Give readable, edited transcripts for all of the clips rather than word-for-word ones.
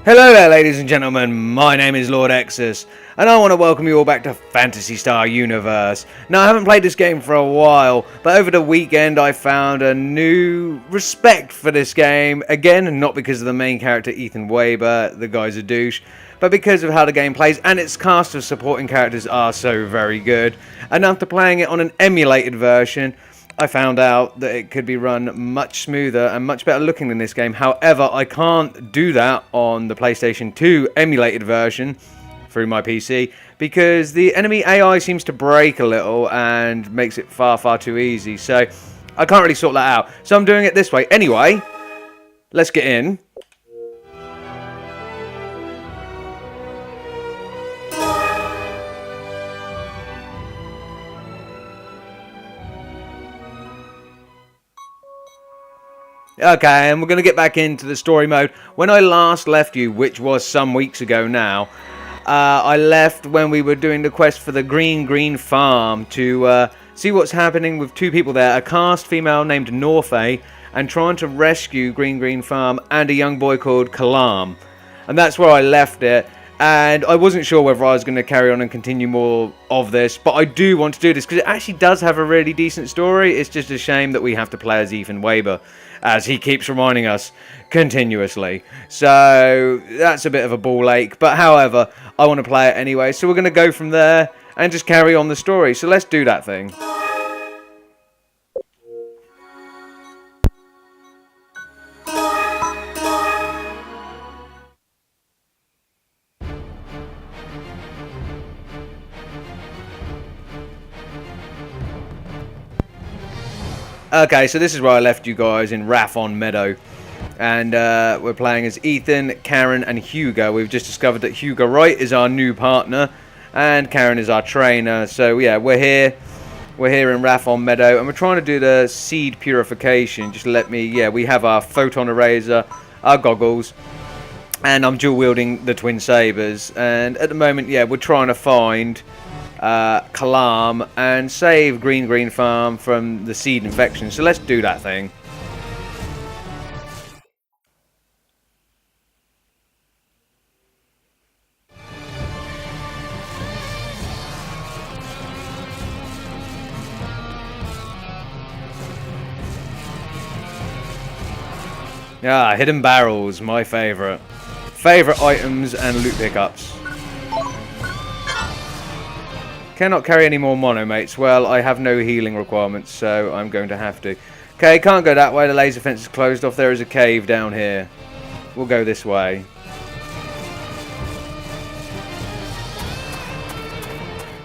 Hello there, ladies and gentlemen, my name is Lord Exus, and I want to welcome you all back to Phantasy Star Universe. Now, I haven't played this game for a while, but over the weekend I found a new respect for this game. Again, not because of the main character Ethan Weber, the guy's a douche, but because of how the game plays, and its cast of supporting characters are so very good. And after playing it on an emulated version, I found out that it could be run much smoother and much better looking than this game. However, I can't do that on the PlayStation 2 emulated version through my PC because the enemy AI seems to break a little and makes it far too easy. So I can't really sort that out. So I'm doing it this way. Anyway, let's get in. Okay, and we're going to get back into the story mode. When I last left you, which was some weeks ago now, I left when we were doing the quest for the Green Farm to see what's happening with two people there, a caste female named Norfae, and trying to rescue Green Farm, and a young boy called Kalam. And that's where I left it, and I wasn't sure whether I was going to carry on and continue more of this, but I do want to do this, because it actually does have a really decent story. It's just a shame that we have to play as Ethan Weber, as he keeps reminding us continuously. So that's a bit of a ball ache, but however, I want to play it anyway, so we're going to go from there and just carry on the story. So let's do that thing. Okay, so this is where I left you guys, in Rathon Meadow. And we're playing as Ethan, Karen, and Hugo. We've just discovered that Hugo Wright is our new partner, and Karen is our trainer. So yeah, we're here in Rathon Meadow, and we're trying to do the seed purification. Just let me, yeah, we have our photon eraser, our goggles, and I'm dual wielding the twin sabers. And at the moment, yeah, we're trying to find Kalam and save Green Farm from the seed infection. So let's do that thing. Ah, hidden barrels, my favourite items and loot pickups. Cannot carry any more mono, mates. Well, I have no healing requirements, so I'm going to have to. Okay, can't go that way. The laser fence is closed off. There is a cave down here. We'll go this way.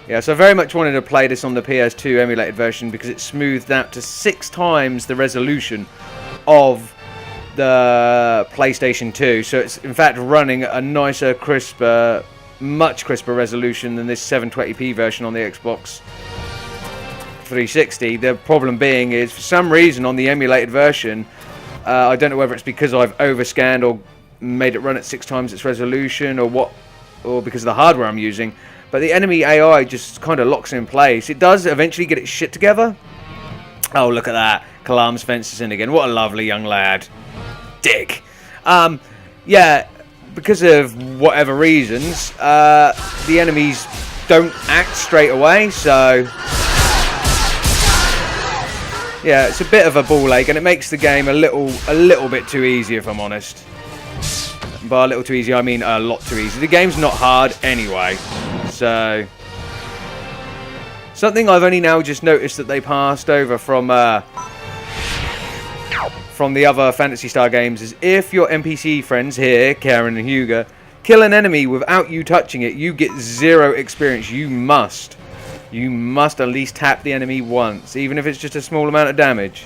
Yeah, so I very much wanted to play this on the PS2 emulated version because it's smoothed out to 6 times the resolution of the PlayStation 2. So it's in fact running a nicer, crisper, much crisper resolution than this 720p version on the Xbox 360. The problem being is, for some reason on the emulated version, I don't know whether it's because I've overscanned or made it run at 6 times its resolution, or what, or because of the hardware I'm using, but the enemy AI just kind of locks in place. It does eventually get its shit together. Oh, look at that. Kalam's fences in again. What a lovely young lad. Dick. Yeah, because of whatever reasons, the enemies don't act straight away, so yeah, it's a bit of a ball ache, and it makes the game a little bit too easy, if I'm honest. By a little too easy, I mean a lot too easy. The game's not hard anyway, so something I've only now just noticed that they passed over from the other Phantasy Star games is, if your NPC friends here, Karen and Hugo, kill an enemy without you touching it, you get 0 experience. You must at least tap the enemy once, even if it's just a small amount of damage.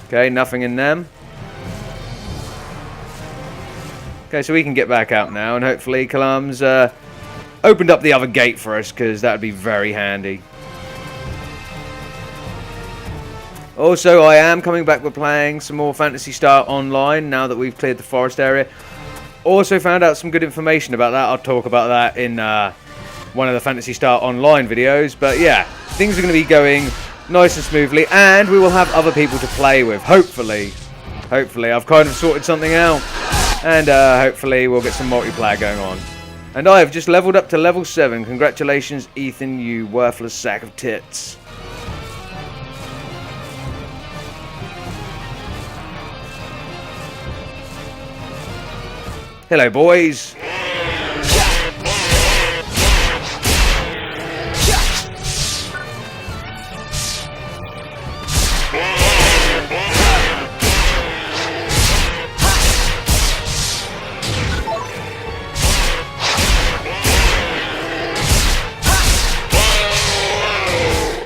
Okay, nothing in them. Okay, so we can get back out now, and hopefully Kalam's opened up the other gate for us, because that would be very handy. Also, I am coming back with playing some more Phantasy Star Online now that we've cleared the forest area. Also found out some good information about that. I'll talk about that in one of the Phantasy Star Online videos. But yeah, things are going to be going nice and smoothly, and we will have other people to play with, hopefully. Hopefully, I've kind of sorted something out. And hopefully we'll get some multiplayer going on. And I have just leveled up to level 7. Congratulations, Ethan, you worthless sack of tits. Hello, boys.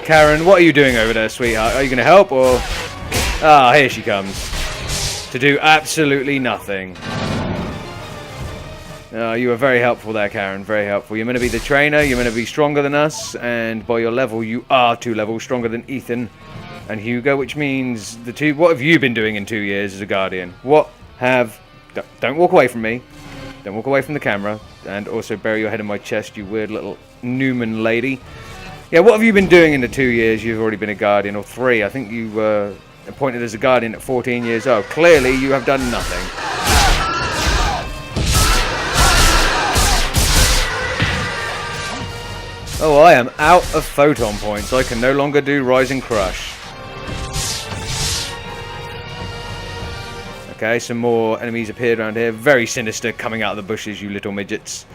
Karen, what are you doing over there, sweetheart? Are you going to help, or... Ah, here she comes. To do absolutely nothing. You were very helpful there, Karen. Very helpful. You're going to be the trainer. You're going to be stronger than us. And by your level, you are 2 levels stronger than Ethan and Hugo, which means the two... What have you been doing in 2 years as a Guardian? What have... Don't walk away from me. Don't walk away from the camera. And also bury your head in my chest, you weird little Newman lady. Yeah, what have you been doing in the 2 years you've already been a Guardian? Or 3. I think you were appointed as a Guardian at 14 years old. Clearly, you have done nothing. Oh, I am out of photon points. I can no longer do Rise and Crush. Okay, some more enemies appeared around here. Very sinister coming out of the bushes, you little midgets.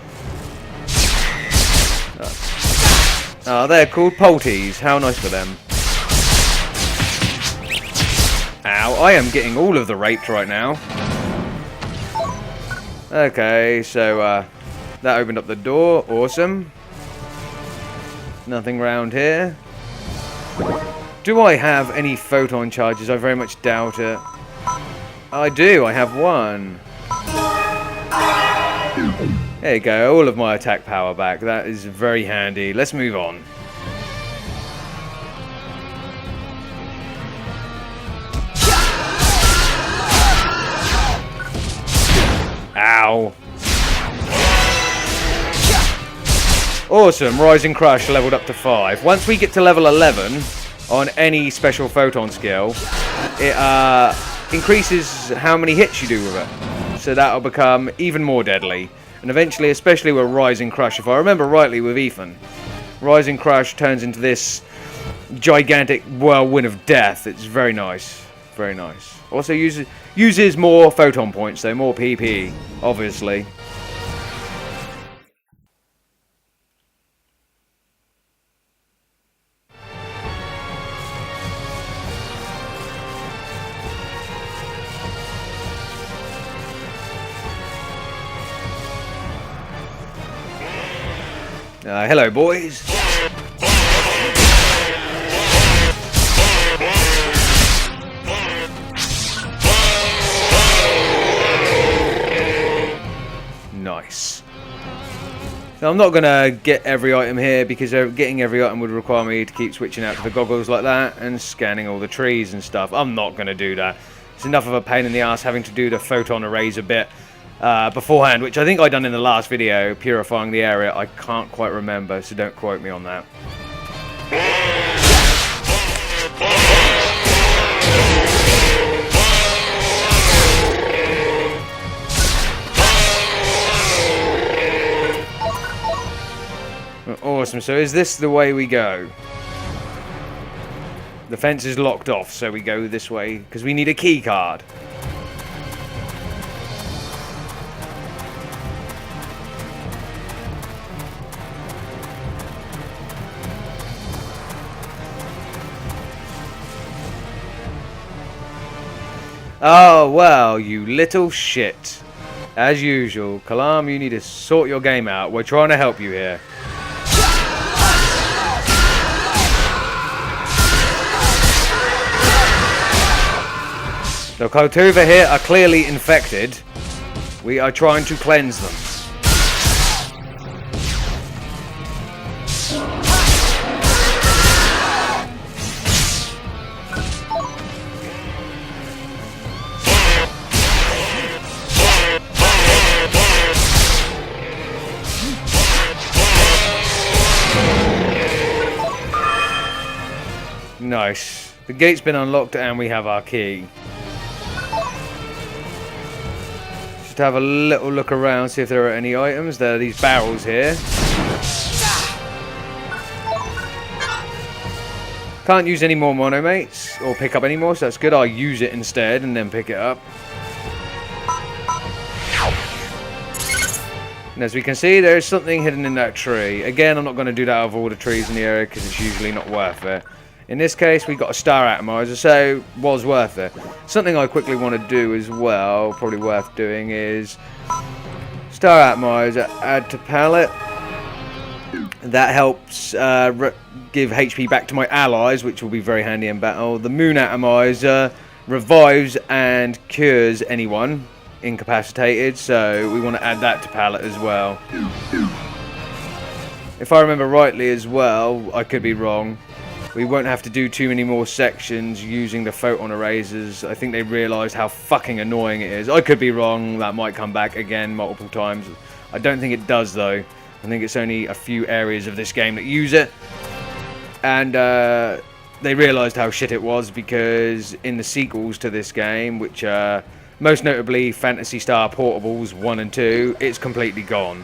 Oh, they're called Polties. How nice for them. Ow, I am getting all of the raped right now. Okay, so that opened up the door. Awesome. Nothing round here. Do I have any photon charges? I very much doubt it. I do. I have one. There you go. All of my attack power back. That is very handy. Let's move on. Ow. Awesome. Rising Crush leveled up to 5. Once we get to level 11 on any special photon skill, it increases how many hits you do with it. So that'll become even more deadly. And eventually, especially with Rising Crush, if I remember rightly with Ethan, Rising Crush turns into this gigantic whirlwind of death. It's very nice. Very nice. Also uses more photon points, though, more PP, obviously. Hello, boys. Nice. So I'm not going to get every item here because getting every item would require me to keep switching out to the goggles like that and scanning all the trees and stuff. I'm not going to do that. It's enough of a pain in the ass having to do the photon arrays a bit beforehand, which I think I done in the last video, purifying the area. I can't quite remember, so don't quote me on that. Awesome, so is this the way we go? The fence is locked off, so we go this way, because we need a key card. Oh, well, you little shit. As usual, Kalam, you need to sort your game out. We're trying to help you here. The koltova here are clearly infected. We are trying to cleanse them. Nice. The gate's been unlocked and we have our key. Just have a little look around, see if there are any items. There are these barrels here. Can't use any more monomates or pick up any more, so that's good. I'll use it instead and then pick it up. And as we can see, there is something hidden in that tree. Again, I'm not going to do that with all the trees in the area because it's usually not worth it. In this case, we got a star atomizer, so it was worth it. Something I quickly want to do as well, probably worth doing, is star atomizer, add to palette. That helps give HP back to my allies, which will be very handy in battle. The moon atomizer revives and cures anyone incapacitated, so we want to add that to palette as well. If I remember rightly as well, I could be wrong, we won't have to do too many more sections using the photon erasers. I think they realised how fucking annoying it is. I could be wrong, that might come back again multiple times. I don't think it does though. I think it's only a few areas of this game that use it. And they realised how shit it was because in the sequels to this game, which most notably Phantasy Star Portables 1 and 2, it's completely gone.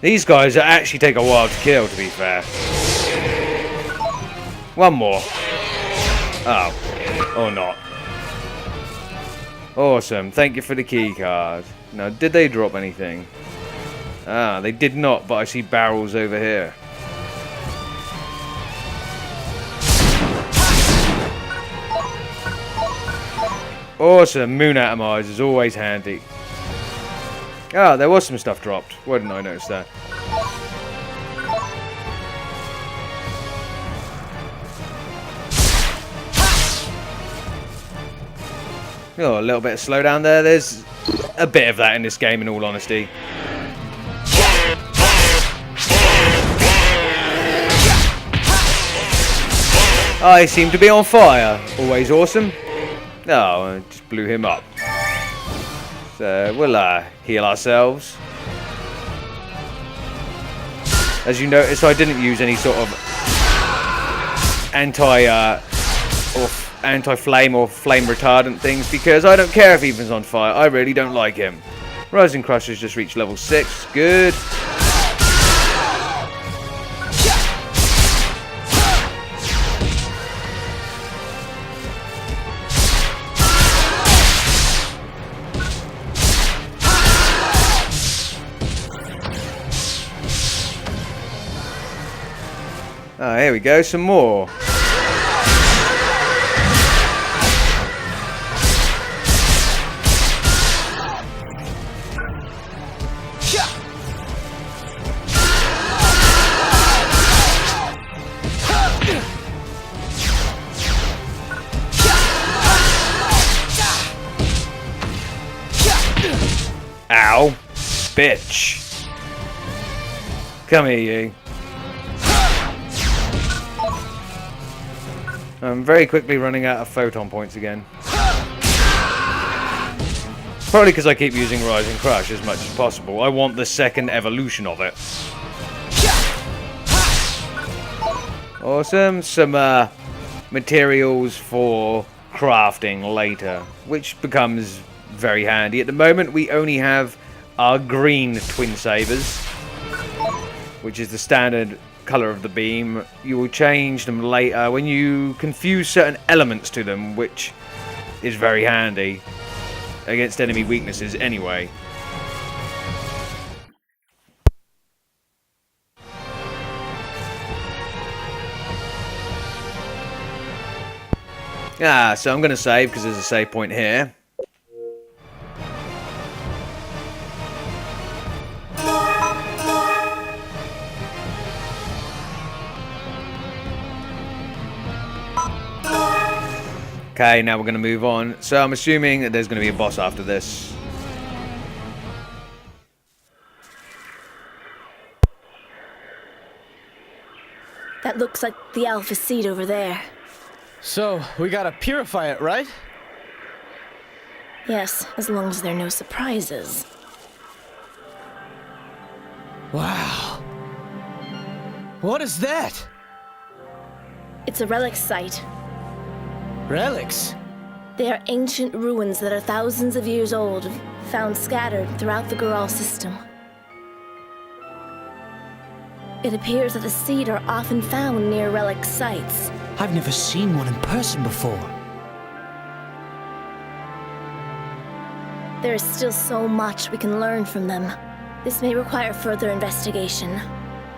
These guys actually take a while to kill, to be fair. One more. Oh. Or not. Awesome. Thank you for the key card. Now, did they drop anything? Ah, they did not, but I see barrels over here. Awesome. Moon atomizer is always handy. Ah, there was some stuff dropped. Why didn't I notice that? Oh, a little bit of slowdown there. There's a bit of that in this game, in all honesty. I seem to be on fire. Always awesome. Oh, I just blew him up. So we'll heal ourselves. As you notice, I didn't use any sort of anti-flame or flame retardant things because I don't care if Ethan's on fire. I really don't like him. Rising Crusher's just reached level 6. Good. Oh, here we go, some more. Ow. Bitch. Come here, you. I'm very quickly running out of photon points again. Probably because I keep using Rising Crush as much as possible. I want the second evolution of it. Awesome. Some materials for crafting later, which becomes very handy. At the moment, we only have our green twin sabers, which is the standard color of the beam. You will change them later when you confuse certain elements to them, which is very handy against enemy weaknesses anyway. So I'm going to save because there's a save point here. Okay, now we're going to move on. So I'm assuming that there's going to be a boss after this. That looks like the alpha seed over there. So, we gotta purify it, right? Yes, as long as there are no surprises. Wow. What is that? It's a relic site. Relics? They are ancient ruins that are thousands of years old, found scattered throughout the Goral system. It appears that the seed are often found near relic sites. I've never seen one in person before. There is still so much we can learn from them. This may require further investigation.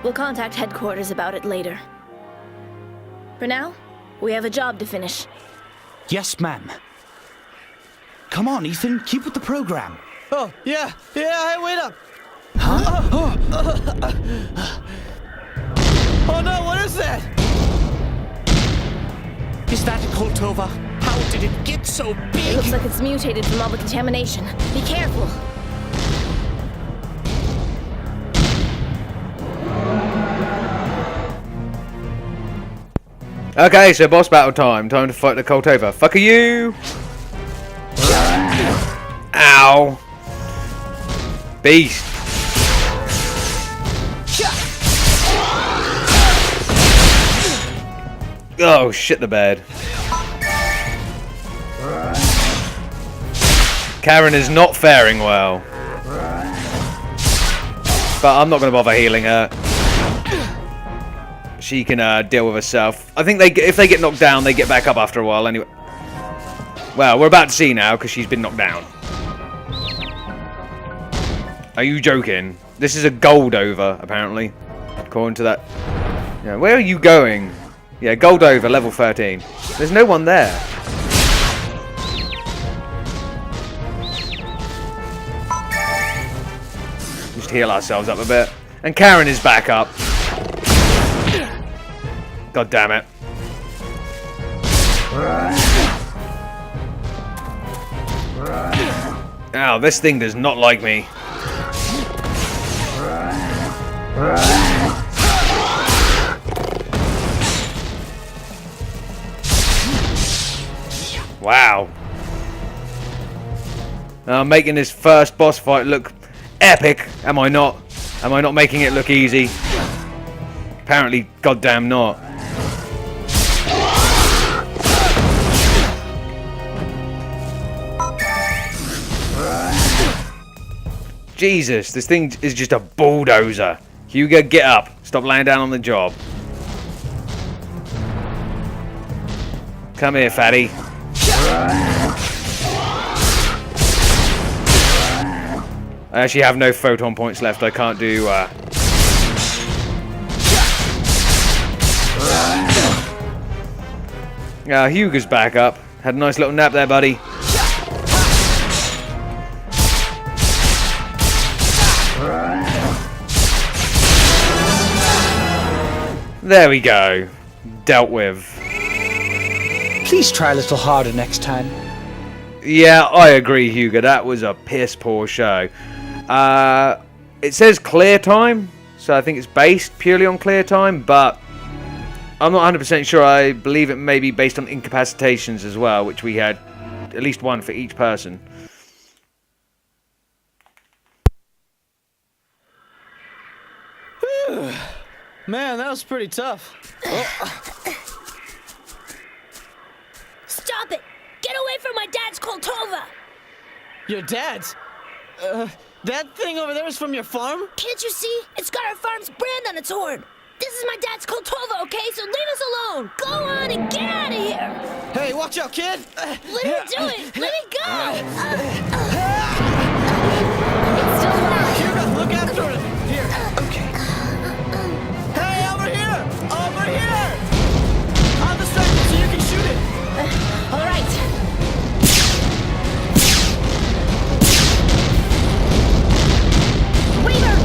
We'll contact headquarters about it later. For now, we have a job to finish. Yes, ma'am. Come on, Ethan, keep with the program. Oh, yeah, hey, wait up! Oh no, what is that? Is that a koltova? How did it get so It big? looks like it's mutated from all the contamination. Be careful! Okay, so boss battle time. Time to fight the koltova. Fuck are you? Ow. Beast. Oh, shit the bed. Karen is not faring well. But I'm not going to bother healing her. She can deal with herself. I think if they get knocked down, they get back up after a while anyway. Well, we're about to see now because she's been knocked down. Are you joking? This is a gold over, apparently. According to that. Yeah, where are you going? Yeah, gold over, level 13. There's no one there. Just heal ourselves up a bit. And Karen is back up. God damn it. Ow, this thing does not like me. Wow. I'm making this first boss fight look epic. Am I not? Am I not making it look easy? Apparently, goddamn not. Jesus, this thing is just a bulldozer. Hugo, get up. Stop laying down on the job. Come here, fatty. I actually have no photon points left. I can't do... Hugo's back up. Had a nice little nap there, buddy. There we go. Dealt with. Please try a little harder next time. Yeah, I agree, Hugo. That was a piss poor show. It says clear time, so I think it's based purely on clear time, but I'm not 100% sure. I believe it may be based on incapacitations as well, which we had at least one for each person. Man, that was pretty tough. Stop it! Get away from my dad's koltova! Your dad's? That thing over there is from your farm? Can't you see? It's got our farm's brand on its horn! This is my dad's koltova, okay? So leave us alone! Go on and get out of here! Hey, watch out, kid! Let me do it! Let me go! It's still alive! Hugo, look after it! Here, okay. Hey, over here! Over here! On the side so you can shoot it! All right. Weaver!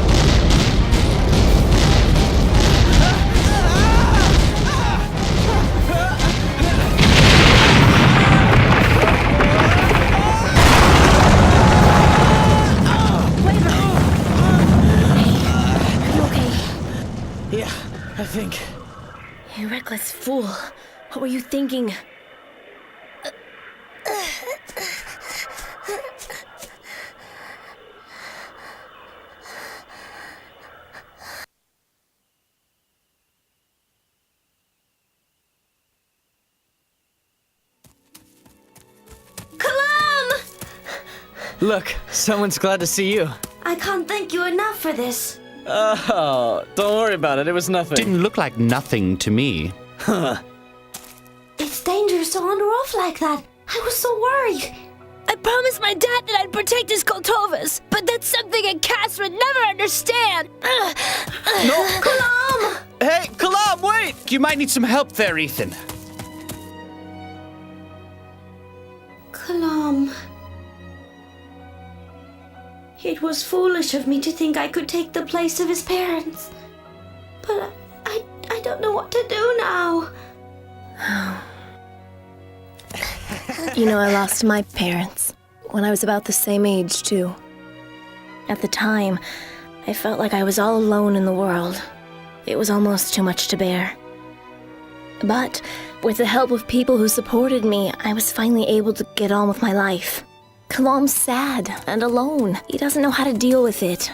You reckless fool. What were you thinking? Look, someone's glad to see you. I can't thank you enough for this. Oh, don't worry about it. It was nothing. Didn't look like nothing to me. It's dangerous to wander off like that. I was so worried. I promised my dad that I'd protect his koltovas, but that's something a cast would never understand. No, Kalam! Hey, Kalam, wait! You might need some help there, Ethan. Kalam. It was foolish of me to think I could take the place of his parents. But I don't know what to do now. You know, I lost my parents when I was about the same age, too. At the time, I felt like I was all alone in the world. It was almost too much to bear. But with the help of people who supported me, I was finally able to get on with my life. Kalam's sad and alone. He doesn't know how to deal with it.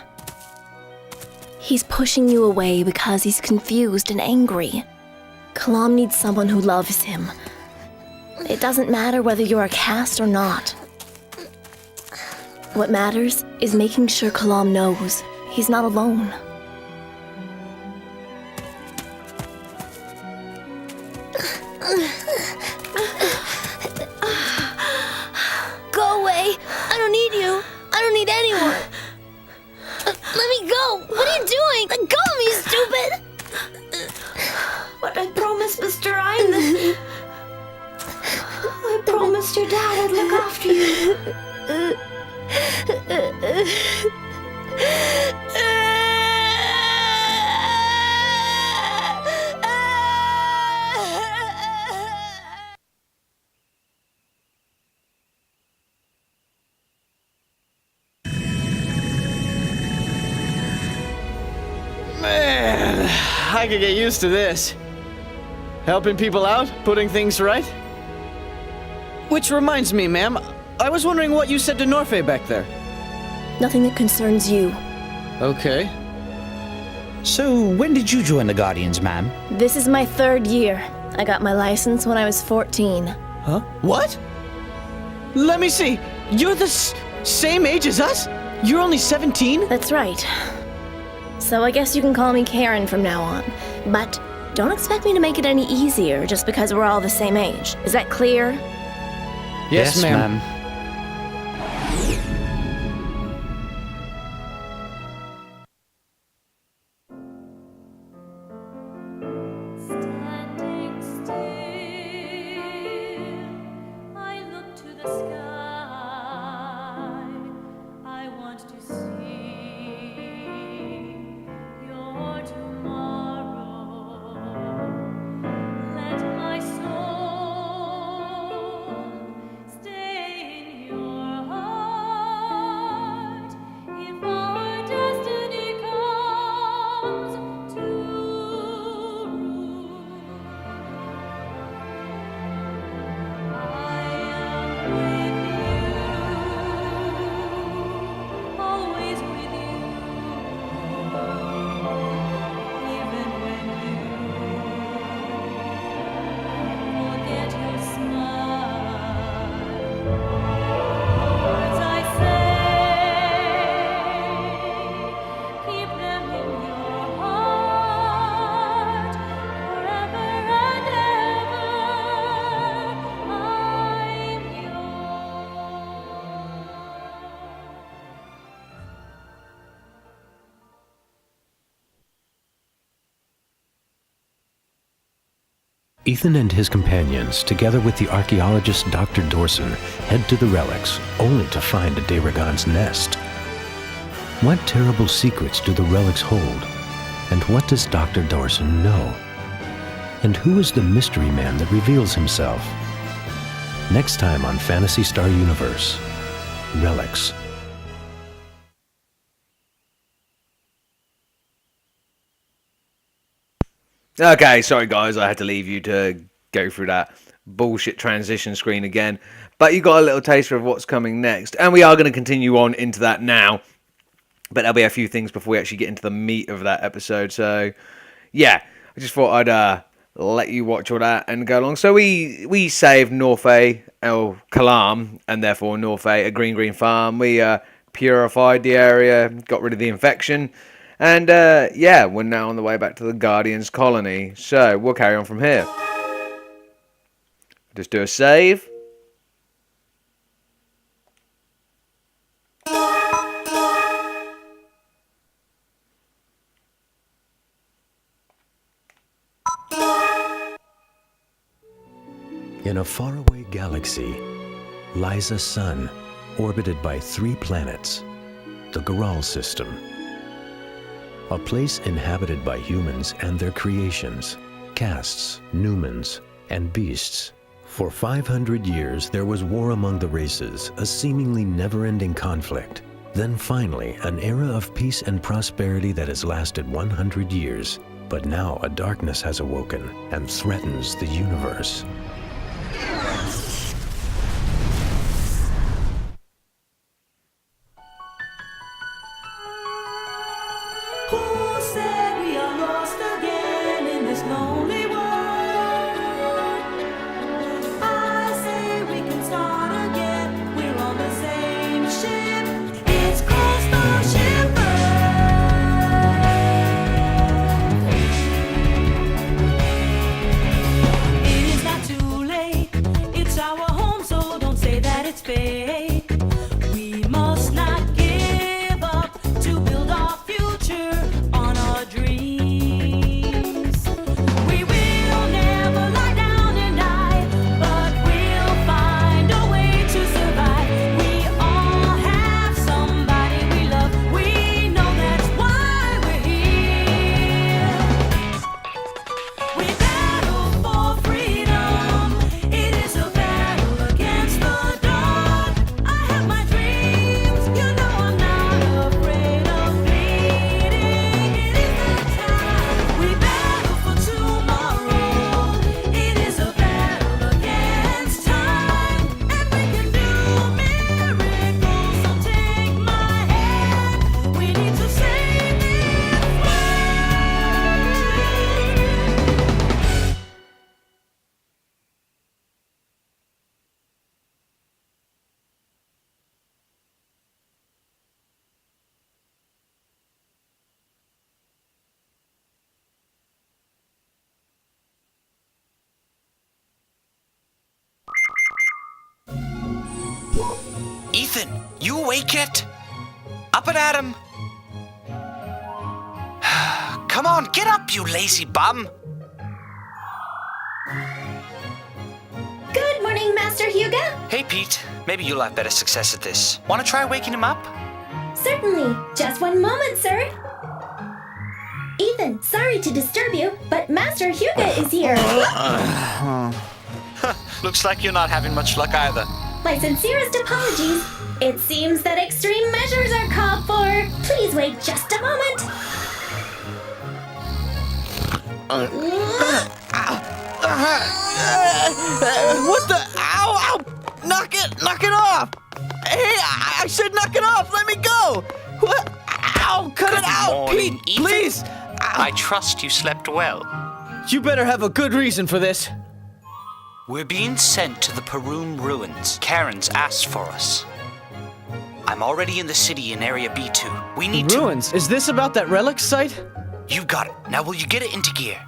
He's pushing you away because he's confused and angry. Kalam needs someone who loves him. It doesn't matter whether you're a cast or not. What matters is making sure Kalam knows he's not alone. Go away! I don't need you! I don't need anyone! Let me go! What are you doing? Let go of me, stupid! But I promised Mr. Ryan. I promised your dad I'd look after you. Man, I could get used to this. Helping people out, putting things right. Which reminds me, ma'am, I was wondering what you said to Norfei back there. Nothing that concerns you. Okay. So, when did you join the Guardians, ma'am? This is my 3rd year. I got my license when I was 14. Huh? What? Let me see. You're the same age as us? You're only 17? That's right. So I guess you can call me Karen from now on. But don't expect me to make it any easier just because we're all the same age. Is that clear? Yes, ma'am. Standing still, I look to the sky. I want to see your tomorrow. Let my soul stay in your heart. If our destiny comes to rule, I am with you, always with you, even when you forget your smile. Words I say, keep them in your heart forever and ever. I'm Ethan and his companions, together with the archaeologist Dr. Dorson, head to the relics, only to find a Dayragon's nest. What terrible secrets do the relics hold? And what does Dr. Dorson know? And who is the mystery man that reveals himself? Next time on Phantasy Star Universe, Relics. Okay, sorry guys, I had to leave you to go through that bullshit transition screen again. But you got a little taster of what's coming next. And we are going to continue on into that now. But there'll be a few things before we actually get into the meat of that episode. So, yeah, I just thought I'd let you watch all that and go along. So we saved Norfay, El Kalam, and therefore Norfay, a green farm. We purified the area, got rid of the infection. And, yeah, we're now on the way back to the Guardians colony. So, we'll carry on from here. Just do a save. In a faraway galaxy lies a sun orbited by 3 planets, the Goral system. A place inhabited by humans and their creations, castes, numens, and beasts. For 500 years, there was war among the races, a seemingly never-ending conflict. Then finally, an era of peace and prosperity that has lasted 100 years. But now a darkness has awoken and threatens the universe. Who said we are lost again in this lonely world? I say we can start again. We're on the same ship. It's called Starship Earth. It is not too late. It's our home, so don't say that it's fate. We must not give up to build our future on our dreams. We will never lie down and die, but we'll find a way to survive. We all have somebody we love. We know that's why we're here. We battle for freedom. It is a battle against the dark. I have my dreams. You know I'm not afraid of bleeding. It is the time. We battle for tomorrow. It is a battle against time. And we can do miracles. So take my hand. We need to save this world. Ethan, you awake yet? Up and at him. Come on, get up, you lazy bum. Good morning, Master Hugo. Hey, Pete. Maybe you'll have better success at this. Want to try waking him up? Certainly. Just one moment, sir. Ethan, sorry to disturb you, but Master Hugo is here. Looks like you're not having much luck either. My sincerest apologies. It seems that extreme measures are called for. Please wait just a moment. What the? Ow! Ow! Knock it off! Hey, I said knock it off! Let me go! What? Ow! Cut it out! morning, Pete, Ethan. please! I trust you slept well. You better have a good reason for this. We're being sent to the Perum ruins. Karen's asked for us. I'm already in the city in Area B2. We need to... Ruins? Is this about that relic site? You got it. Now will you get it into gear?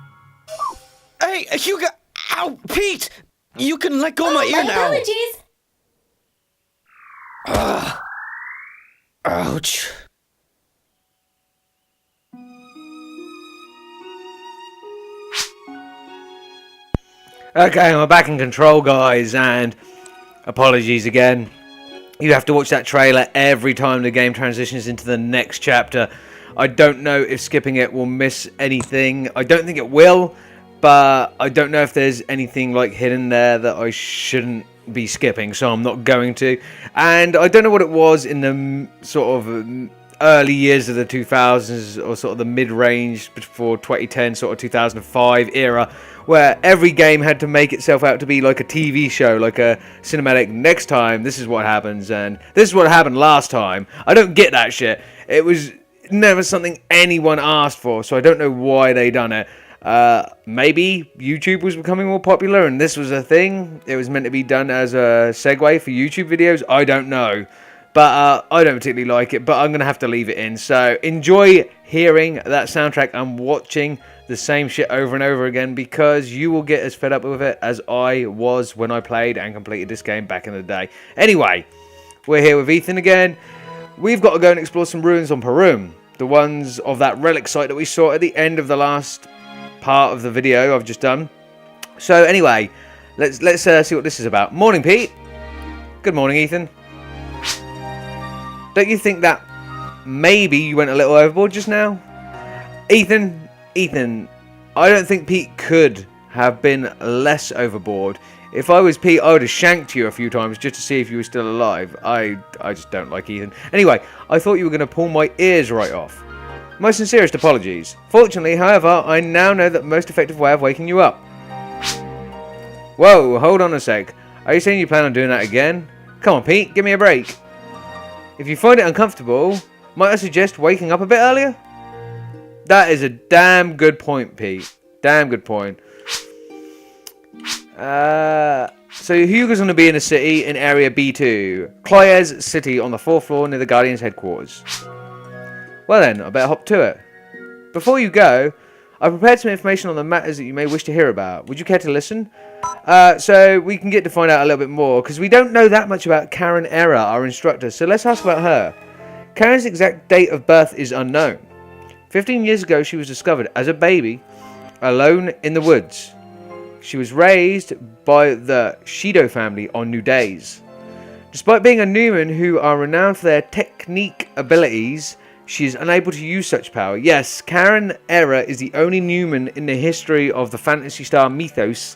Hey, Hugo! Ow! Pete! You can let go of my ear My now! apologies. Ouch. Okay, we're back in control, guys, and apologies again. You have to watch that trailer every time the game transitions into the next chapter. I don't know if skipping it will miss anything. I don't think it will, but I don't know if there's anything like hidden there that I shouldn't be skipping, so I'm not going to. And I don't know what it was in the sort of early years of the 2000s, or sort of the mid-range before 2010, sort of 2005 era, where every game had to make itself out to be like a TV show, like a cinematic. Next time, this is what happens, and this is what happened last time. I don't get that shit. It was never something anyone asked for, so I don't know why they done it. Maybe YouTube was becoming more popular and this was a thing. It was meant to be done as a segue for YouTube videos. I don't know. But I don't particularly like it, but I'm going to have to leave it in. So enjoy hearing that soundtrack and watching the same shit over and over again, because you will get as fed up with it as I was when I played and completed this game back in the day. Anyway, we're here with Ethan again. We've got to go and explore some ruins on Perum. The ones of that relic site that we saw at the end of the last part of the video I've just done. So anyway, let's see what this is about. Morning, Pete. Good morning, Ethan. Don't you think that maybe you went a little overboard just now? Ethan, I don't think Pete could have been less overboard. If I was Pete, I would have shanked you a few times just to see if you were still alive. I just don't like Ethan. Anyway, I thought you were going to pull my ears right off. My sincerest apologies. Fortunately, however, I now know the most effective way of waking you up. Whoa, hold on a sec. Are you saying you plan on doing that again? Come on, Pete, give me a break. If you find it uncomfortable, might I suggest waking up a bit earlier? That is a damn good point, Pete. Damn good point. So Hugo's going to be in a city in Area B2. Cloyes City on the 4th floor near the Guardian's headquarters. Well then, I better hop to it. Before you go, I've prepared some information on the matters that you may wish to hear about. Would you care to listen? So we can get to find out a little bit more, because we don't know that much about Karen Era, our instructor, so let's ask about her. Karen's exact date of birth is unknown. 15 years ago, she was discovered as a baby, alone in the woods. She was raised by the Shido family on New Days. Despite being a Newman who are renowned for their technique abilities, she is unable to use such power. Yes, Karen Era is the only Newman in the history of the Phantasy Star mythos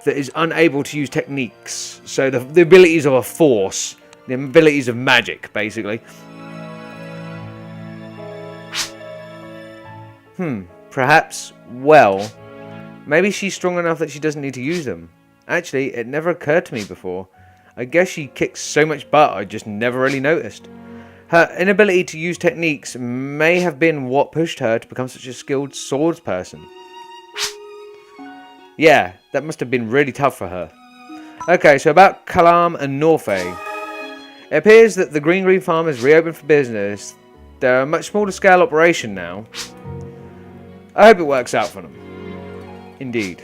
that is unable to use techniques. So the abilities of a force, the abilities of magic, basically. Perhaps, well, maybe she's strong enough that she doesn't need to use them. Actually, it never occurred to me before. I guess she kicks so much butt I just never really noticed. Her inability to use techniques may have been what pushed her to become such a skilled swordsperson. Yeah, that must have been really tough for her. Okay, so about Kalam and Norfay. It appears that the Green Farm has reopened for business. They're a much smaller scale operation now. I hope it works out for them. Indeed.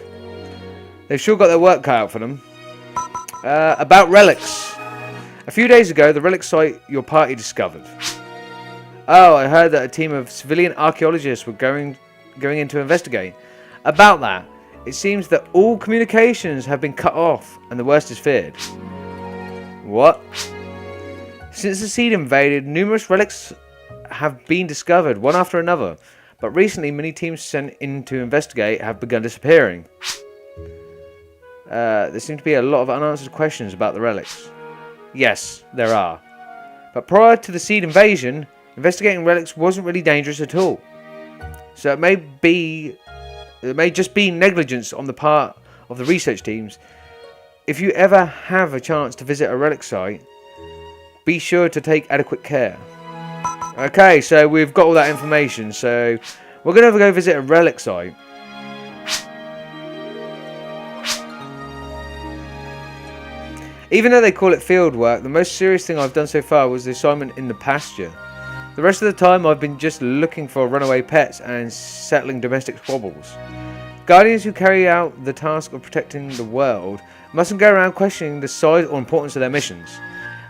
They've sure got their work cut out for them. About relics. A few days ago, the relic site your party discovered. Oh, I heard that a team of civilian archaeologists were going in to investigate. About that, it seems that all communications have been cut off and the worst is feared. What? Since the seed invaded, numerous relics have been discovered, one after another. But recently, many teams sent in to investigate have begun disappearing. There seem to be a lot of unanswered questions about the relics. Yes, there are. But prior to the seed invasion, investigating relics wasn't really dangerous at all. So it may just be negligence on the part of the research teams. If you ever have a chance to visit a relic site, be sure to take adequate care. Okay, so we've got all that information, so we're going to go visit a relic site. Even though they call it field work, the most serious thing I've done so far was the assignment in the pasture. The rest of the time I've been just looking for runaway pets and settling domestic squabbles. Guardians who carry out the task of protecting the world mustn't go around questioning the size or importance of their missions.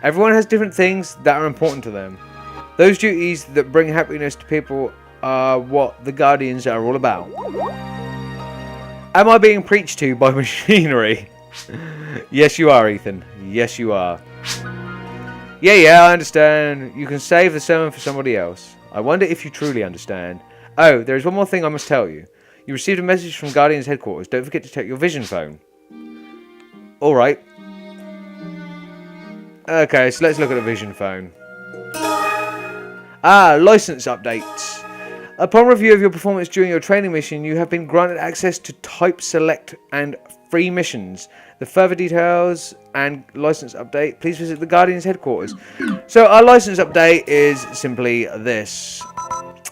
Everyone has different things that are important to them. Those duties that bring happiness to people are what the Guardians are all about. Am I being preached to by machinery? Yes, you are, Ethan. Yes, you are. Yeah, I understand. You can save the sermon for somebody else. I wonder if you truly understand. Oh, there is one more thing I must tell you. You received a message from Guardian's headquarters. Don't forget to check your vision phone. Alright. Okay, so let's look at the vision phone. License updates. Upon review of your performance during your training mission, you have been granted access to type select and free missions. The further details and license update, please visit the Guardian's headquarters. So our license update is simply this.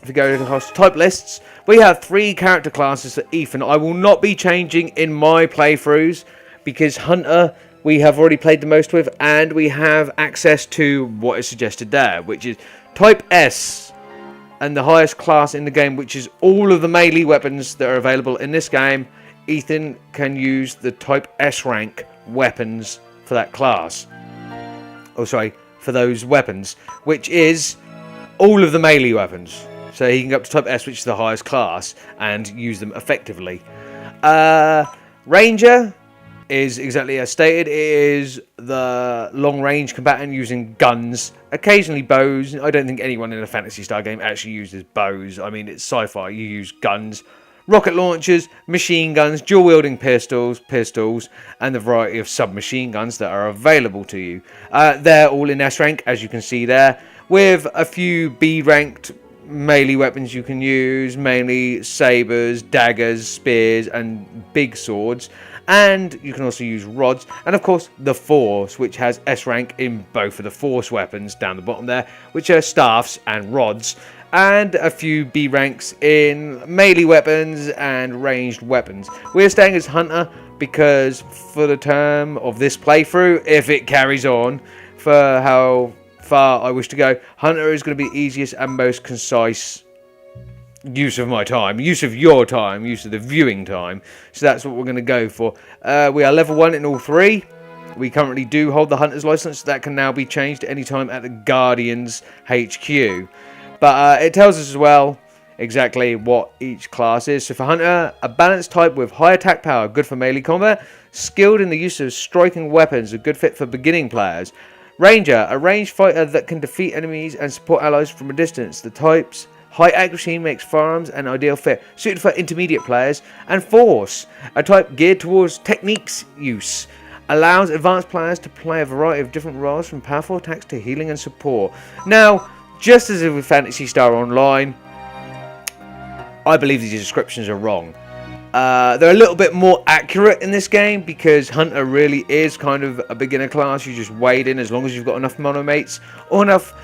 If we go to the type lists, we have 3 character classes for Ethan. I will not be changing in my playthroughs because Hunter we have already played the most with, and we have access to what is suggested there, which is type S and the highest class in the game, which is all of the melee weapons that are available in this game. Ethan can use the type S rank weapons for that class. Oh, sorry, for those weapons, which is all of the melee weapons. So he can go up to type S, which is the highest class, and use them effectively. Ranger is exactly as stated. It is the long-range combatant using guns, occasionally bows. I don't think anyone in a Phantasy Star game actually uses bows. I mean, it's sci-fi. You use guns, rocket launchers, machine guns, dual-wielding pistols, and the variety of submachine guns that are available to you. They're all in S rank, as you can see there, with a few B-ranked melee weapons you can use, mainly sabers, daggers, spears, and big swords. And you can also use rods, and of course the Force, which has S rank in both of the Force weapons down the bottom there, which are staffs and rods, and a few B ranks in melee weapons and ranged weapons. We're staying as Hunter because for the term of this playthrough, if it carries on for how far I wish to go, Hunter is going to be the easiest and most concise use of my time, use of your time, use of the viewing time. So that's what we're going to go for. We are level 1 in all 3. We currently do hold the Hunter's license. That can now be changed anytime at the Guardian's HQ. But it tells us as well exactly what each class is. So for Hunter, a balanced type with high attack power, good for melee combat. Skilled in the use of striking weapons, a good fit for beginning players. Ranger, a ranged fighter that can defeat enemies and support allies from a distance. The types: high accuracy makes firearms an ideal fit, suited for intermediate players. And Force, a type geared towards techniques use, allows advanced players to play a variety of different roles from powerful attacks to healing and support. Now, just as with Phantasy Star Online, I believe these descriptions are wrong. They're a little bit more accurate in this game because Hunter really is kind of a beginner class. You just wade in as long as you've got enough monomates or enough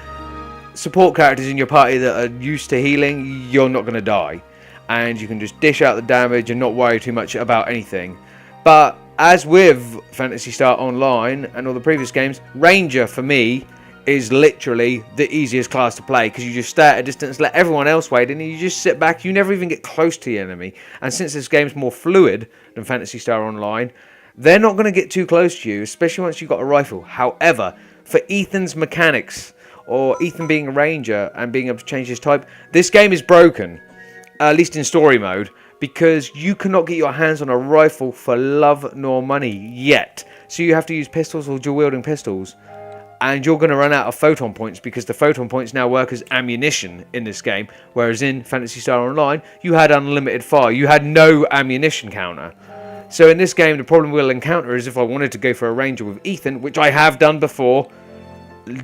support characters in your party that are used to healing. You're not going to die, and you can just dish out the damage and not worry too much about anything. But as with Phantasy Star Online and all the previous games, Ranger for me is literally the easiest class to play because you just stay at a distance, let everyone else wade in, and you just sit back. You never even get close to the enemy. And since this game's more fluid than Phantasy Star Online, they're not going to get too close to you, especially once you've got a rifle. However, for Ethan's mechanics, or Ethan being a ranger and being able to change his type, this game is broken, at least in story mode, because you cannot get your hands on a rifle for love nor money yet. So you have to use pistols or dual-wielding pistols, and you're going to run out of photon points because the photon points now work as ammunition in this game, whereas in Phantasy Star Online, you had unlimited fire. You had no ammunition counter. So in this game, the problem we'll encounter is if I wanted to go for a ranger with Ethan, which I have done before,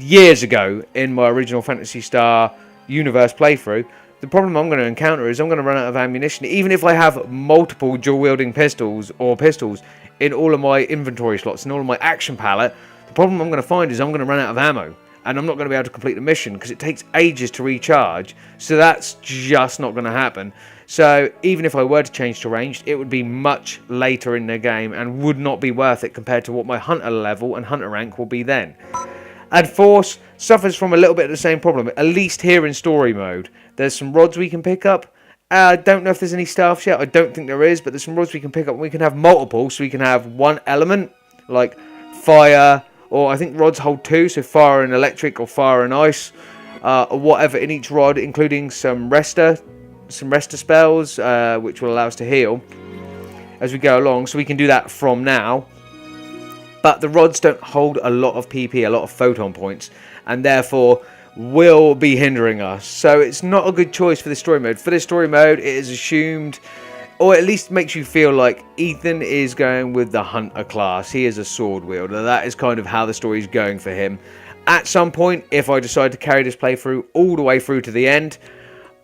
years ago in my original Phantasy Star Universe playthrough, the problem I'm going to encounter is I'm going to run out of ammunition. Even if I have multiple dual-wielding pistols or pistols in all of my inventory slots and all of my action palette, the problem I'm going to find is I'm going to run out of ammo, and I'm not going to be able to complete the mission because it takes ages to recharge. So that's just not going to happen. So even if I were to change to ranged, it would be much later in the game and would not be worth it compared to what my Hunter level and Hunter rank will be then. And Force suffers from a little bit of the same problem, at least here in story mode. There's some rods we can pick up. I don't know if there's any staffs yet. I don't think there is, but there's some rods we can pick up. And we can have multiple, so we can have one element, like fire, or I think rods hold 2, so fire and electric or fire and ice, or whatever in each rod, including some rester spells, which will allow us to heal as we go along. So we can do that from now. But the rods don't hold a lot of PP, a lot of photon points, and therefore will be hindering us. So it's not a good choice for this story mode. For this story mode, it is assumed, or at least makes you feel like Ethan is going with the Hunter class. He is a sword wielder. That is kind of how the story is going for him. At some point, if I decide to carry this playthrough all the way through to the end,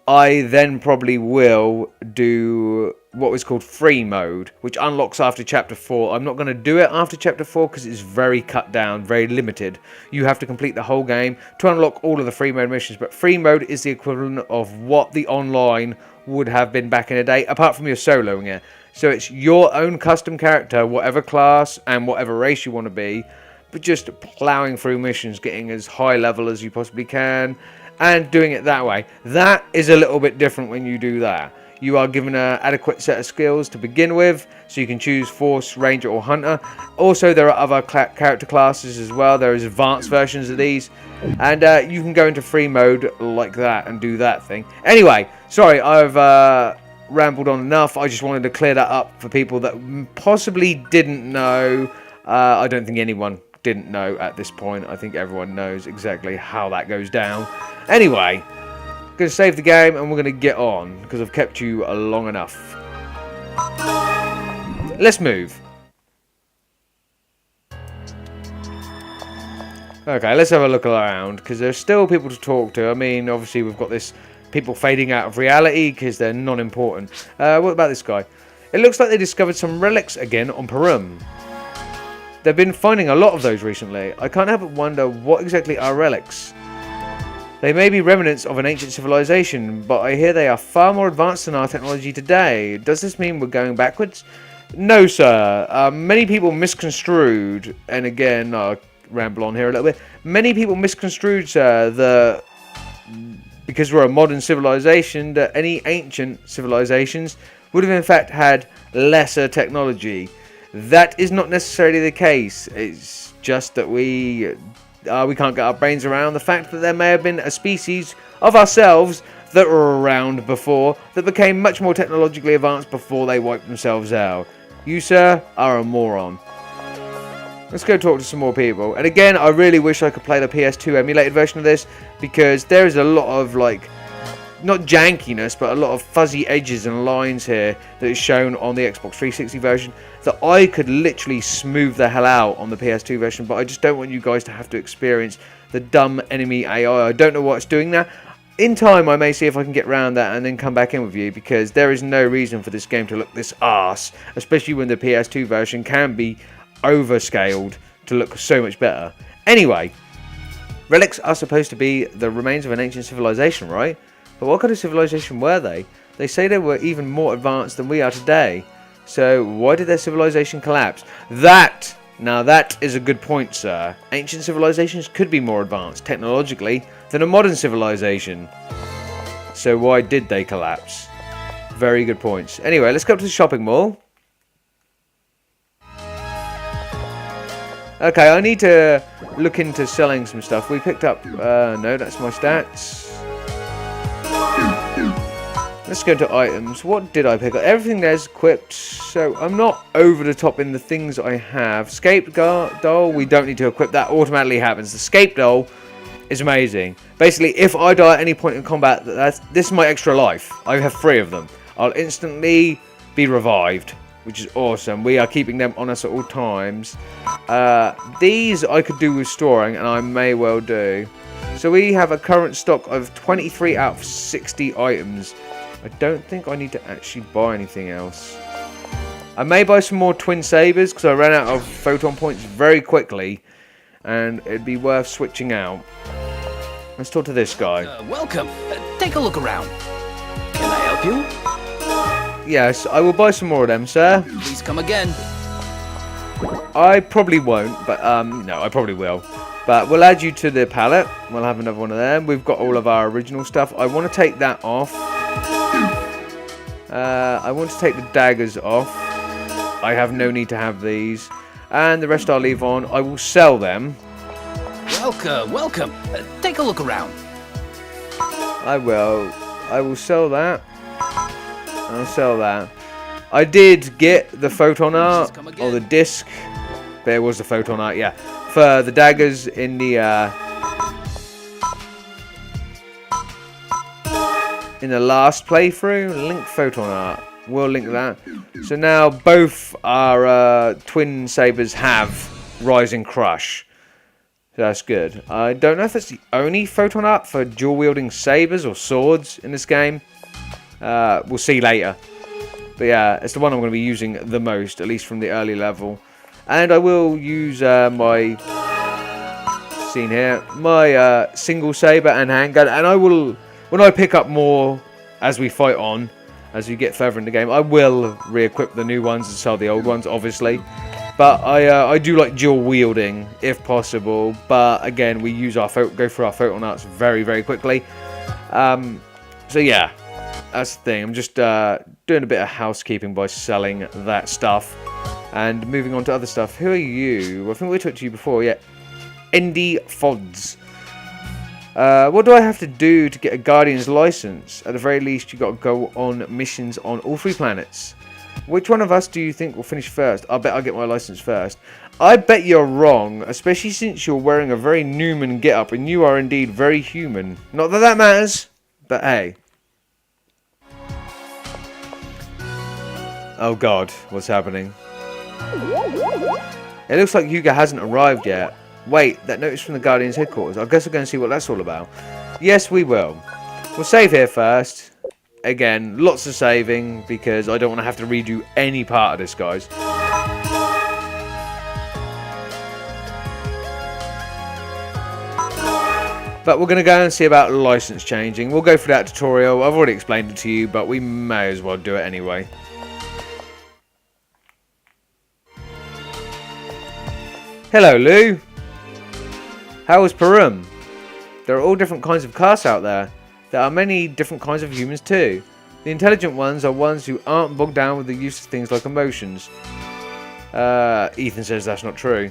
I then probably will do what was called free mode, which unlocks after chapter 4. I'm not going to do it after chapter 4 because it's very cut down, very limited. You have to complete the whole game to unlock all of the free mode missions, but free mode is the equivalent of what the online would have been back in the day, apart from your soloing it. So it's your own custom character, whatever class and whatever race you want to be, but just plowing through missions, getting as high level as you possibly can, and doing it that way. That is a little bit different when you do that. You are given an adequate set of skills to begin with, so you can choose Force, Ranger or Hunter. Also, there are other character classes as well. There is advanced versions of these, and you can go into free mode like that and do that thing. Anyway, sorry, I've rambled on enough. I just wanted to clear that up for people that possibly didn't know. I don't think anyone didn't know at this point. I think everyone knows exactly how that goes down. Anyway, I'm going to save the game and we're going to get on because I've kept you long enough. Let's move. Okay, let's have a look around because there's still people to talk to. I mean, obviously we've got this people fading out of reality because they're non-important. What about this guy? It looks like they discovered some relics again on Parum. They've been finding a lot of those recently. I can't help but wonder what exactly are relics. They may be remnants of an ancient civilization, but I hear they are far more advanced than our technology today. Does this mean we're going backwards? No, sir. Many people misconstrued, and again, I'll ramble on here a little bit. Many people misconstrued, sir, because we're a modern civilization, that any ancient civilizations would have in fact had lesser technology. That is not necessarily the case. It's just that we can't get our brains around the fact that there may have been a species of ourselves that were around before that became much more technologically advanced before they wiped themselves out. You, sir, are a moron. Let's go talk to some more people. And again, I really wish I could play the PS2 emulated version of this because there is a lot of, like, not jankiness, but a lot of fuzzy edges and lines here that is shown on the Xbox 360 version that I could literally smooth the hell out on the PS2 version, but I just don't want you guys to have to experience the dumb enemy AI. I don't know what's doing that. In time, I may see if I can get around that and then come back in with you, because there is no reason for this game to look this arse, especially when the PS2 version can be overscaled to look so much better. Anyway, relics are supposed to be the remains of an ancient civilization, right? But what kind of civilization were they? They say they were even more advanced than we are today. So why did their civilization collapse? Now that is a good point, sir. Ancient civilizations could be more advanced technologically than a modern civilization. So why did they collapse? Very good points. Anyway, let's go to the shopping mall. Okay, I need to look into selling some stuff. We picked up... no, that's my stats. Let's go to items. What did I pick up? Everything there's equipped, so I'm not over the top in the things I have. Scape doll, we don't need to equip. That automatically happens. The scape doll is amazing. Basically, if I die at any point in combat, this is my extra life. I have 3 of them. I'll instantly be revived, which is awesome. We are keeping them on us at all times. These I could do with storing, and I may well do. So we have a current stock of 23 out of 60 items. I don't think I need to actually buy anything else. I may buy some more twin sabers because I ran out of photon points very quickly, and it'd be worth switching out. Let's talk to this guy. Welcome. Take a look around. Can I help you? Yes, I will buy some more of them, sir. Please come again. I probably won't, but no, I probably will. But we'll add you to the palette. We'll have another one of them. We've got all of our original stuff. I want to take that off. I want to take the daggers off. I have no need to have these. And the rest I'll leave on. I will sell them. Welcome. Take a look around. I will. I will sell that. I'll sell that. I did get the photon art, or the disc. There was the photon art, yeah. For the daggers in the last playthrough, link photon art. We'll link that. So now both our twin sabers have Rising Crush. So that's good. I don't know if it's the only photon art for dual-wielding sabers or swords in this game. We'll see later. But yeah, it's the one I'm going to be using the most, at least from the early level. And I will use my single saber and handgun. And I will, when I pick up more as we fight on, as we get further in the game, I will re-equip the new ones and sell the old ones, obviously. But I do like dual wielding if possible. But again, we use go through our photon arts very, very quickly. So yeah, that's the thing. I'm just doing a bit of housekeeping by selling that stuff and moving on to other stuff. Who are you? I think we talked to you before. Yeah, Indy Fods. What do I have to do to get a Guardian's license? At the very least, you got to go on missions on all 3 planets. Which one of us do you think will finish first? I bet I'll get my license first. I bet you're wrong, especially since you're wearing a very Newman get-up, and you are indeed very human. Not that that matters, but hey. Oh god, what's happening? It looks like Yuga hasn't arrived yet. Wait, that notice from the Guardian's headquarters. I guess we'll go and see what that's all about. Yes, we will. We'll save here first. Again, lots of saving, because I don't want to have to redo any part of this, guys. But we're going to go and see about license changing. We'll go through that tutorial. I've already explained it to you, but we may as well do it anyway. Hello, Lou. How was Parum? There are all different kinds of castes out there. There are many different kinds of humans too. The intelligent ones are ones who aren't bogged down with the use of things like emotions. Ethan says that's not true.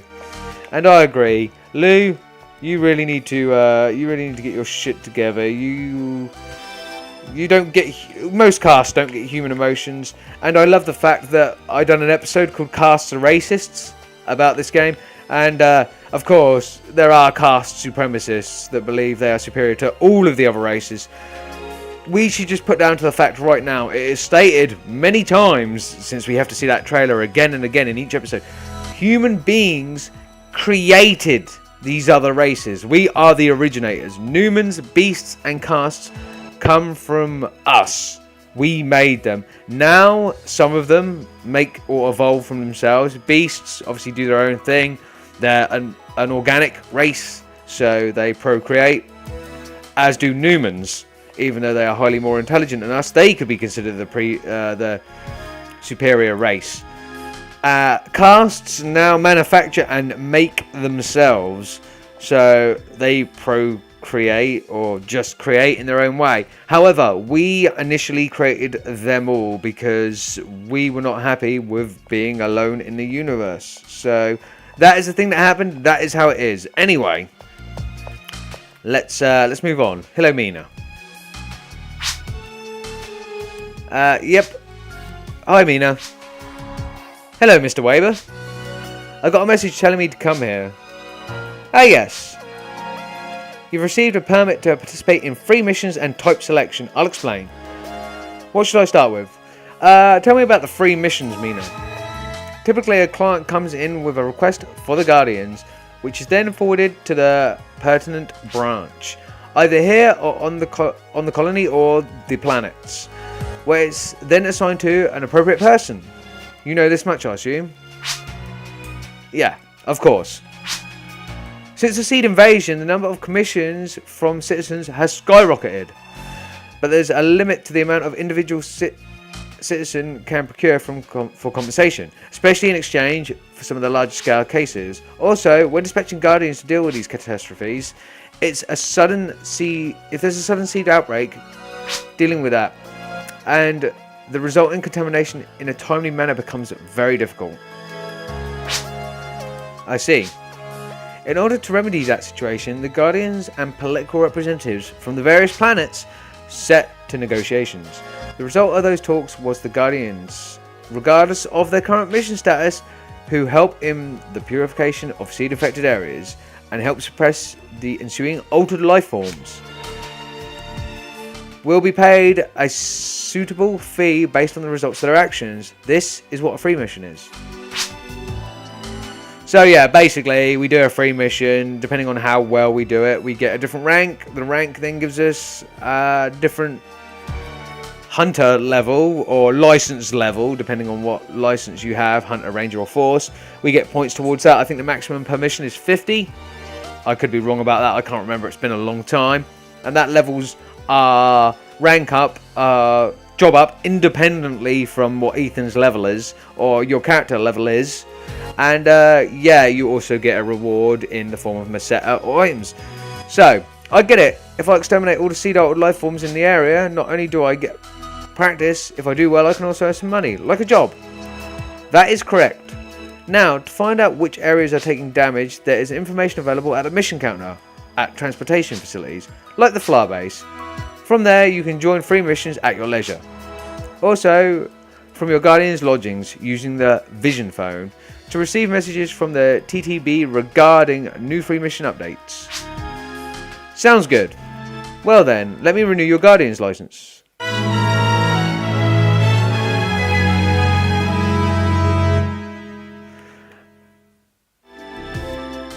And I agree. Lou, you really need to get your shit together. You don't get, most castes don't get human emotions. And I love the fact that I done an episode called Castes Are Racists about this game. And of course, there are caste supremacists that believe they are superior to all of the other races. We should just put down to the fact right now, it is stated many times, since we have to see that trailer again and again in each episode, human beings created these other races. We are the originators. Humans, beasts, and castes come from us. We made them. Now, some of them make or evolve from themselves. Beasts obviously do their own thing. They're an organic race, so they procreate, as do Numans. Even though they are highly more intelligent than us, they could be considered the superior race. Castes now manufacture and make themselves, so they procreate or just create in their own way. However, we initially created them all because we were not happy with being alone in the universe. So that is the thing that happened. That is how it is. Anyway, let's move on. Hello, Mina. Yep. Hi, Mina. Hello, Mr. Weber. I got a message telling me to come here. Ah, yes. You've received a permit to participate in free missions and type selection. I'll explain. What should I start with? Tell me about the free missions, Mina. Typically, a client comes in with a request for the Guardians, which is then forwarded to the pertinent branch, either here or on the colony or the planets, where it's then assigned to an appropriate person. You know this much, I assume? Yeah, of course. Since the Seed invasion, the number of commissions from citizens has skyrocketed, but there's a limit to the amount of individual citizen can procure for compensation, especially in exchange for some of the larger scale cases. Also, when dispatching Guardians to deal with these catastrophes, if there's a sudden seed outbreak, dealing with that and the resulting contamination in a timely manner becomes very difficult. I see. In order to remedy that situation, the Guardians and political representatives from the various planets set to negotiations. The result of those talks was the Guardians, regardless of their current mission status, who help in the purification of seed-affected areas and help suppress the ensuing altered life forms, will be paid a suitable fee based on the results of their actions. This is what a free mission is. So yeah, basically we do a free mission. Depending on how well we do it, we get a different rank. The rank then gives us a different hunter level or license level, depending on what license you have, hunter, ranger or force. We get points towards that. I think the maximum per mission is 50. I could be wrong about that. I can't remember. It's been a long time. And that levels our rank up, job up independently from what Ethan's level is or your character level is. And yeah, you also get a reward in the form of Meseta or items. So, I get it. If I exterminate all the seed-altered life forms in the area, not only do I get practice, if I do well, I can also earn some money, like a job. That is correct. Now, to find out which areas are taking damage, there is information available at a mission counter at transportation facilities, like the Flower Base. From there, you can join free missions at your leisure. Also, from your Guardian's lodgings, using the Vision Phone, to receive messages from the TTB regarding new free mission updates. Sounds good. Well then, let me renew your Guardian's license.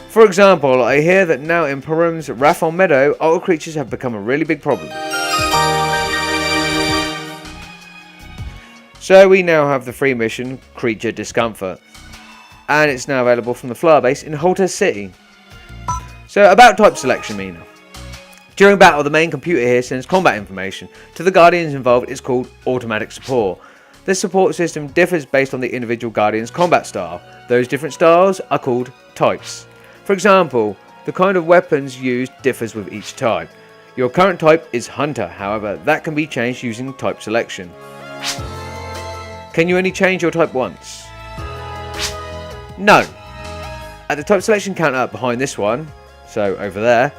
For example, I hear that now in Perum's Rathon Meadow, altered creatures have become a really big problem. So we now have the free mission, Creature Discomfort. And it's now available from the Flower Base in Holter City. So about type selection, Mina. During battle, the main computer here sends combat information to the Guardians involved. It's called automatic support. This support system differs based on the individual Guardian's combat style. Those different styles are called types. For example, the kind of weapons used differs with each type. Your current type is Hunter, however, that can be changed using type selection. Can you only change your type once? No. At the type selection counter behind this one, so over there,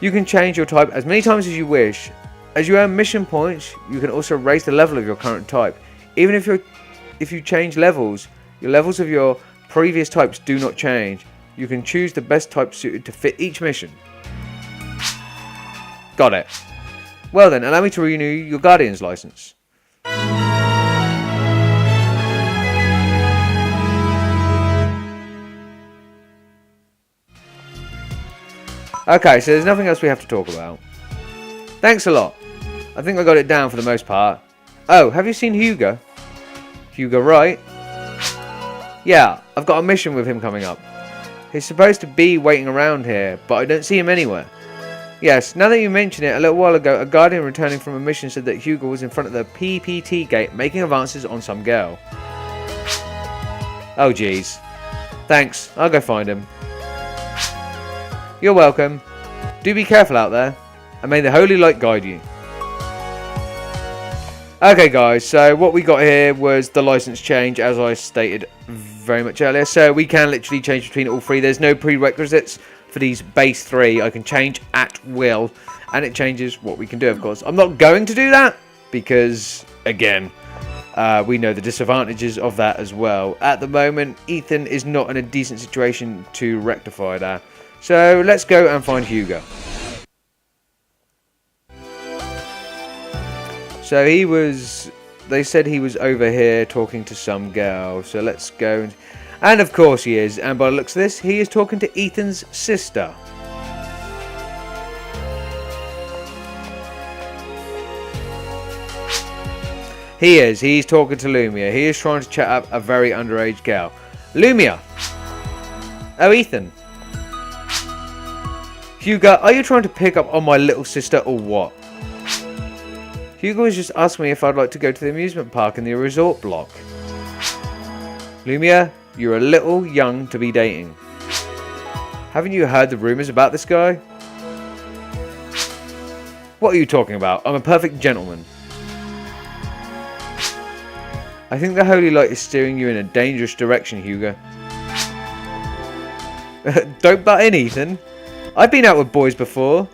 you can change your type as many times as you wish. As you earn mission points, you can also raise the level of your current type. Even if you change levels, your levels of your previous types do not change. You can choose the best type suited to fit each mission. Got it. Well then, allow me to renew your Guardian's license. Okay, so there's nothing else we have to talk about. Thanks a lot. I think I got it down for the most part. Oh, have you seen Hugo? Hugo Wright? Yeah, I've got a mission with him coming up. He's supposed to be waiting around here, but I don't see him anywhere. Yes, now that you mention it, a little while ago, a Guardian returning from a mission said that Hugo was in front of the PPT gate making advances on some girl. Oh jeez. Thanks, I'll go find him. You're welcome. Do be careful out there, and may the holy light guide you. Okay guys, so what we got here was the license change, as I stated very much earlier. So we can literally change between all three. There's no prerequisites for these base three. I can change at will, and it changes what we can do, of course. I'm not going to do that, because, again, we know the disadvantages of that as well. At the moment, Ethan is not in a decent situation to rectify that. So let's go and find Hugo. So they said he was over here talking to some girl. So let's go. And of course he is. And by the looks of this, he is talking to Ethan's sister. He is. He's talking to Lumia. He is trying to chat up a very underage girl. Lumia. Oh, Ethan. Hugo, are you trying to pick up on my little sister or what? Hugo was just asking me if I'd like to go to the amusement park in the resort block. Lumia, you're a little young to be dating. Haven't you heard the rumours about this guy? What are you talking about? I'm a perfect gentleman. I think the holy light is steering you in a dangerous direction, Hugo. Don't butt in, Ethan. I've been out with boys before.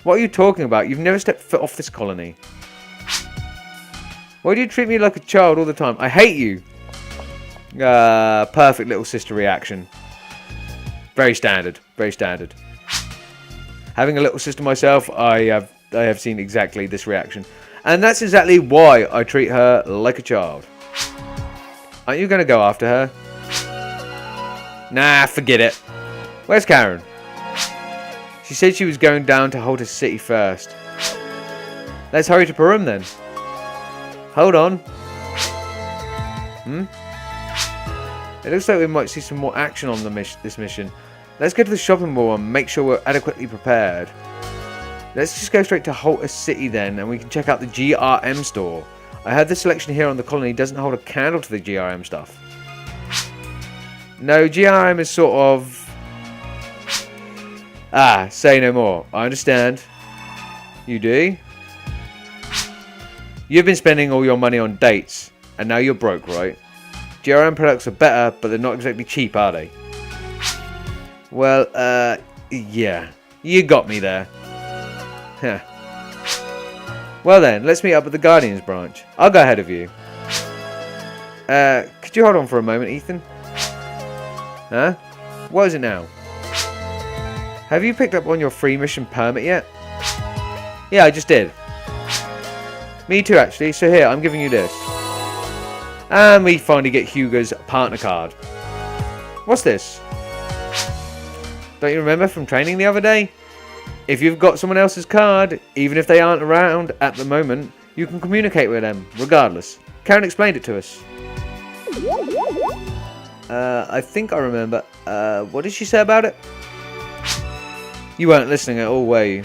What are you talking about? You've never stepped foot off this colony. Why do you treat me like a child all the time? I hate you. Perfect little sister reaction. Very standard. Very standard. Having a little sister myself, I have seen exactly this reaction. And that's exactly why I treat her like a child. Aren't you going to go after her? Nah, forget it. Where's Karen? She said she was going down to Halter City first. Let's hurry to Parum then. Hold on. It looks like we might see some more action on this mission. Let's go to the shopping mall and make sure we're adequately prepared. Let's just go straight to Halter City then, and we can check out the GRM store. I heard the selection here on the colony doesn't hold a candle to the GRM stuff. No, GRM is sort of... say no more. I understand. You do? You've been spending all your money on dates, and now you're broke, right? GRM products are better, but they're not exactly cheap, are they? Well, yeah. You got me there. Huh. Well then, let's meet up at the Guardians branch. I'll go ahead of you. Could you hold on for a moment, Ethan? Huh? What is it now? Have you picked up on your free mission permit yet? Yeah, I just did. Me too, actually. So here, I'm giving you this. And we finally get Hugo's partner card. What's this? Don't you remember from training the other day? If you've got someone else's card, even if they aren't around at the moment, you can communicate with them, regardless. Karen explained it to us. I think I remember. What did she say about it? You weren't listening at all, were you?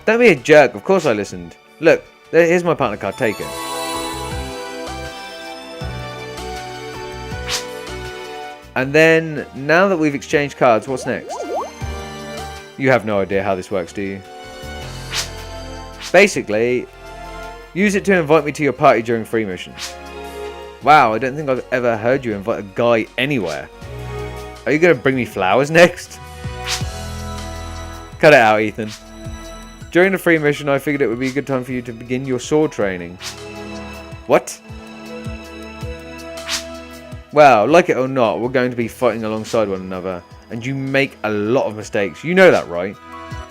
Don't be a jerk, of course I listened. Look, here's my partner card, take it. And then, now that we've exchanged cards, what's next? You have no idea how this works, do you? Basically, use it to invite me to your party during free missions. Wow, I don't think I've ever heard you invite a guy anywhere. Are you going to bring me flowers next? Cut it out, Ethan. During the free mission, I figured it would be a good time for you to begin your sword training. What? Well, like it or not, we're going to be fighting alongside one another, and you make a lot of mistakes. You know that, right?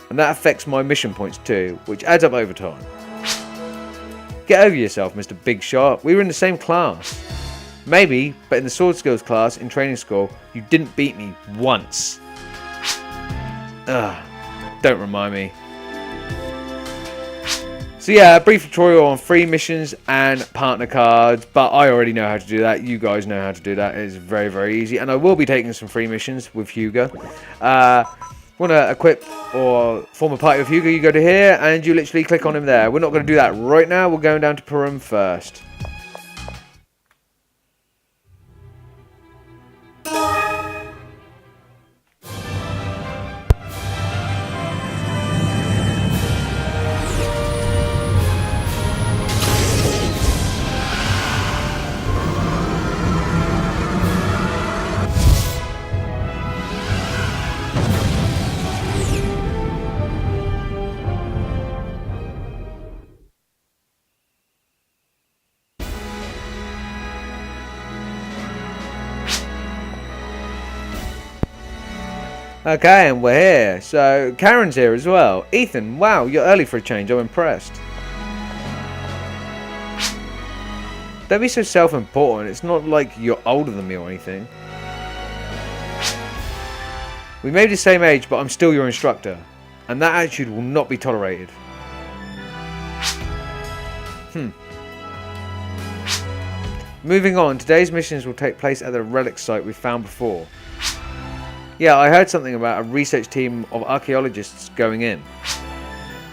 And that affects my mission points too, which adds up over time. Get over yourself, Mr. Big Shot. We were in the same class. Maybe, but in the sword skills class in training school, you didn't beat me once. Ugh, don't remind me. So yeah, a brief tutorial on free missions and partner cards, but I already know how to do that. You guys know how to do that. It's very, very easy. And I will be taking some free missions with Hugo. Want to equip or form a party with Hugo, you go to here and you literally click on him there. We're not going to do that right now. We're going down to Parum first. Okay, and we're here. So, Karen's here as well. Ethan, wow, you're early for a change. I'm impressed. Don't be so self-important. It's not like you're older than me or anything. We may be the same age, but I'm still your instructor. And that attitude will not be tolerated. Moving on, today's missions will take place at the relic site we found before. Yeah, I heard something about a research team of archaeologists going in.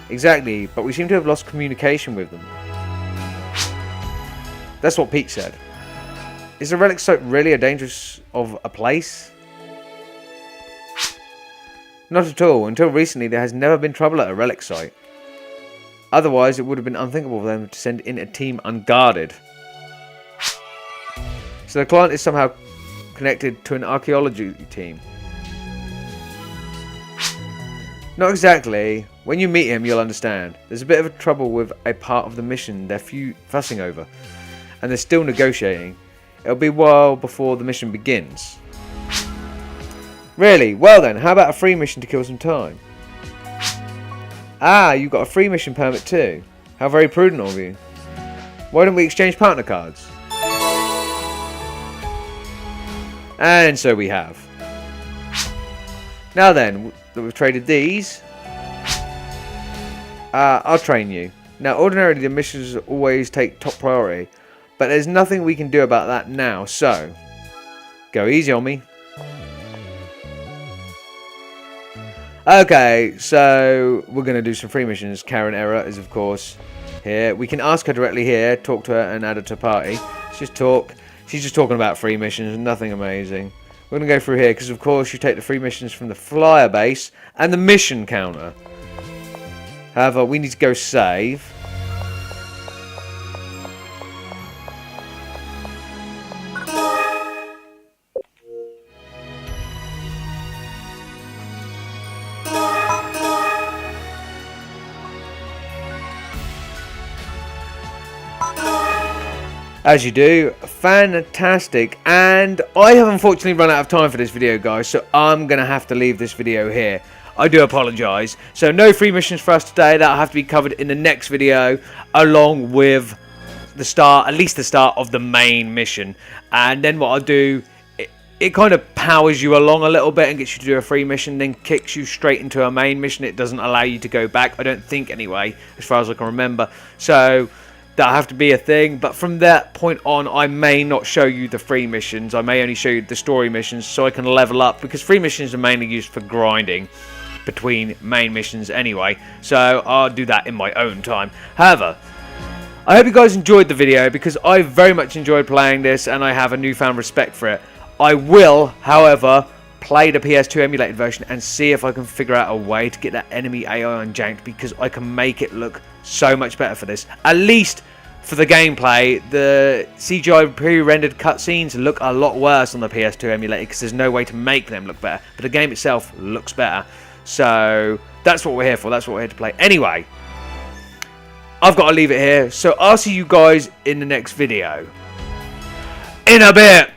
Exactly, but we seem to have lost communication with them. That's what Pete said. Is the relic site really a dangerous of a place? Not at all. Until recently, there has never been trouble at a relic site. Otherwise, it would have been unthinkable for them to send in a team unguarded. So the client is somehow connected to an archaeology team. Not exactly. When you meet him, you'll understand. There's a bit of trouble with a part of the mission they're fussing over, and they're still negotiating. It'll be a while before the mission begins. Really? Well then, how about a free mission to kill some time? Ah, you got a free mission permit too. How very prudent of you. Why don't we exchange partner cards? And so we have. Now then, that we've traded these, I'll train you. Now, ordinarily the missions always take top priority, but there's nothing we can do about that now, so go easy on me. Okay, so we're going to do some free missions. Karen Era is, of course, here. We can ask her directly here, talk to her and add her to party. Let's just talk. She's just talking about free missions, nothing amazing. We're going to go through here because, of course, you take the free missions from the flyer base and the mission counter. However, we need to go save. As you do, fantastic, and I have unfortunately run out of time for this video, guys, so I'm going to have to leave this video here. I do apologise. So no free missions for us today. That'll have to be covered in the next video, along with the start, at least the start of the main mission. And then what I'll do, it kind of powers you along a little bit and gets you to do a free mission, then kicks you straight into a main mission. It doesn't allow you to go back, I don't think anyway, as far as I can remember. So that'll have to be a thing, but from that point on I may not show you the free missions. I may only show you the story missions so I can level up, because free missions are mainly used for grinding between main missions anyway, so I'll do that in my own time. However, I hope you guys enjoyed the video, because I very much enjoyed playing this and I have a newfound respect for it. I will, however, play the PS2 emulated version and see if I can figure out a way to get that enemy AI unjanked, because I can make it look so much better for this. At least for the gameplay, the CGI pre-rendered cutscenes look a lot worse on the PS2 emulated because there's no way to make them look better, but the game itself looks better. So that's what we're here for, that's what we're here to play. Anyway, I've got to leave it here, so I'll see you guys in the next video. In a bit!